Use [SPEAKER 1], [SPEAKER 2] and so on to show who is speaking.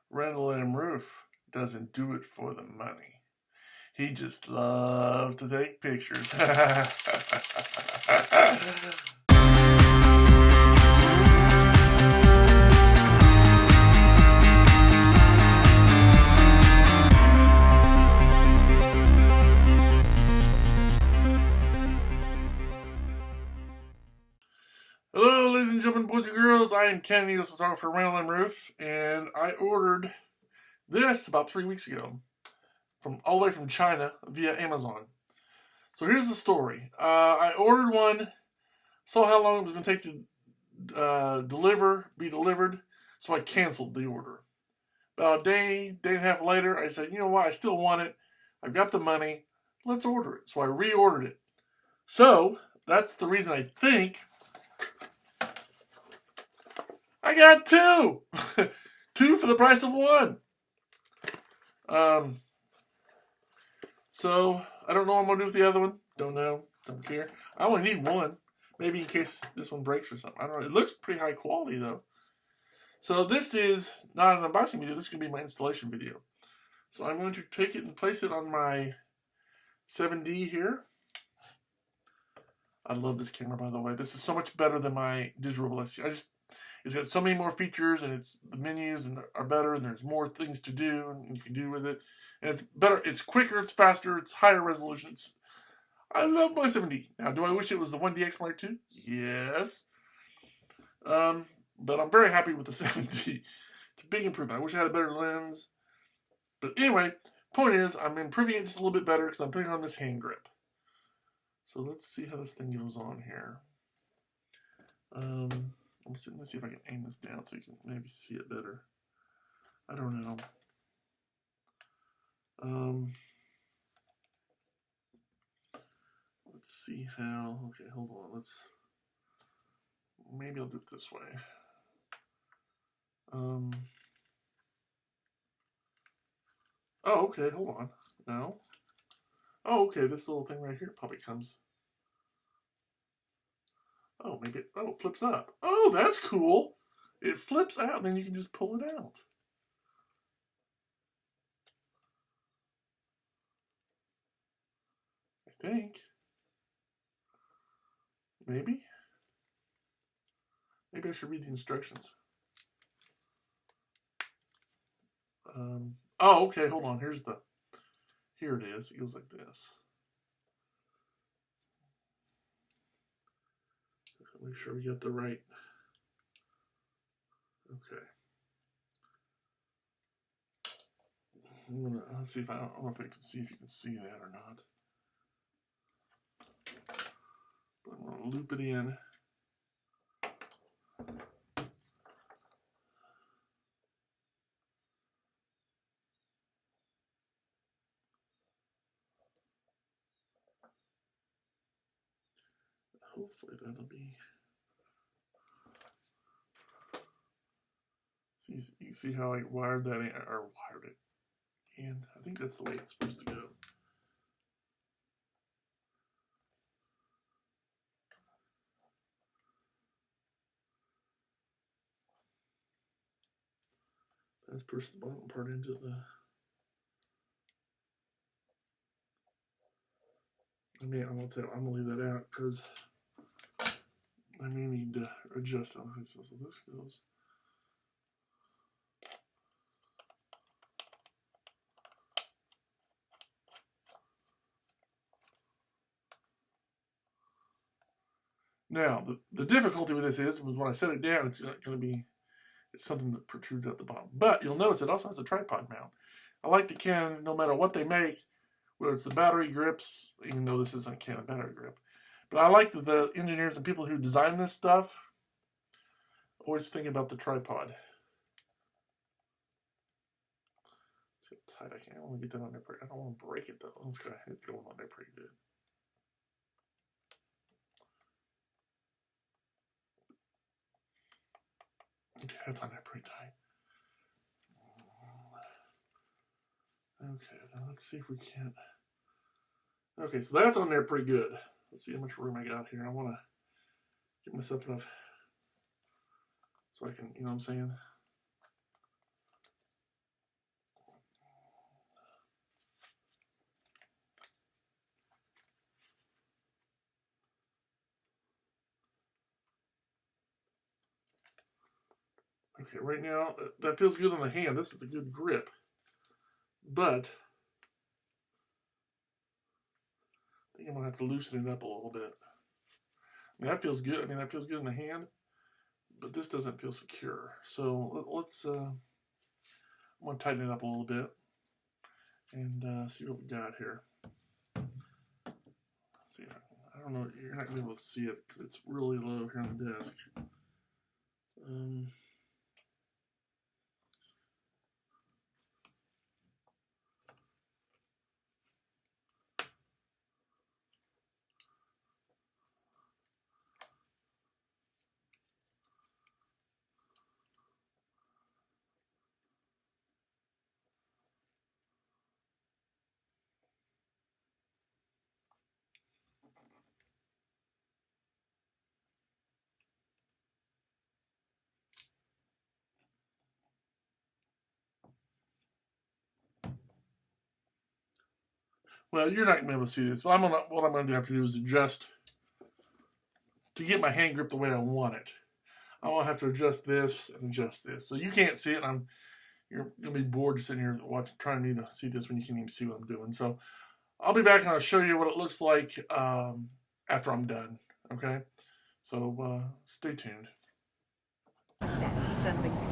[SPEAKER 1] Randall M doesn't do it for the money. He just loves to take pictures. Hello, ladies and gentlemen, boys and girls. I am Canon EOS photographer Randall M, and I ordered this about 3 weeks ago, from all the way from China via Amazon. So here's the story. I ordered one, saw how long it was going to take to be delivered, so I canceled the order. About a day and a half later, I said, you know what, I still want it. I've got the money. Let's order it. So I reordered it. So that's the reason I think I got two. Two for the price of one. So I don't know what I'm going to do with the other one. Don't know. Don't care. I only need one. Maybe in case this one breaks or something. I don't know. It looks pretty high quality though. So this is not an unboxing video. This is going to be my installation video. So I'm going to take it and place it on my 7D here. I love this camera, by the way. This is so much better than my digital FE2. It's got so many more features, and the menus are better, and there's more things to do, and you can do with it. And it's better. It's quicker. It's faster. It's higher resolution. I love my 7D. Now, do I wish it was the 1DX Mark II? Yes. But I'm very happy with the 7D. It's a big improvement. I wish I had a better lens. But anyway, point is, I'm improving it just a little bit better because I'm putting on this hand grip. So let's see how this thing goes on here. Let's see if I can aim this down so you can maybe see it better. I don't know. Let's see how. Okay, hold on. Maybe I'll do it this way. Oh, okay, hold on. No. Oh, okay, this little thing right here probably comes. Oh, maybe it flips up. Oh, that's cool. It flips out, and then you can just pull it out. I think. Maybe I should read the instructions. Oh, okay, hold on. Here it is. It goes like this. Make sure we get the right. Okay. Let's see if I don't know if I can see if you can see that or not. But I'm going to loop it in. Hopefully that'll be. See, you see how I wired that in, or wired it in. I think that's the way it's supposed to go. Let's push the bottom part into the. I'm gonna leave that out because I may need to adjust it. So this goes. Now, the difficulty with this is when I set it down, it's something that protrudes at the bottom. But you'll notice it also has a tripod mount. I like the Canon, no matter what they make, whether it's the battery grips, even though this isn't a Canon battery grip. But I like the engineers and people who design this stuff always think about the tripod. See how tight I can. I want to get that on there. I don't want to break it though. It's going on there pretty good. Okay, that's on there pretty tight. Okay, now let's see if we can't. Okay, so that's on there pretty good. Let's see how much room I got here. I want to give myself enough so I can, you know what I'm saying? Okay, right now, that feels good on the hand. This is a good grip. But I think I'm going to have to loosen it up a little bit. I mean, that feels good. I mean, that feels good in the hand. But this doesn't feel secure. So let's, I'm going to tighten it up a little bit. And see what we got here. Let's see, I don't know, you're not going to be able to see it because it's really low here on the desk. Well, you're not going to be able to see this, but what I'm going to have to do is adjust to get my hand grip the way I want it. I want to have to adjust this and adjust this. So you can't see it, and you're going to be bored sitting here trying to see this when you can't even see what I'm doing. So I'll be back and I'll show you what it looks like after I'm done. Okay? So stay tuned.
[SPEAKER 2] That's something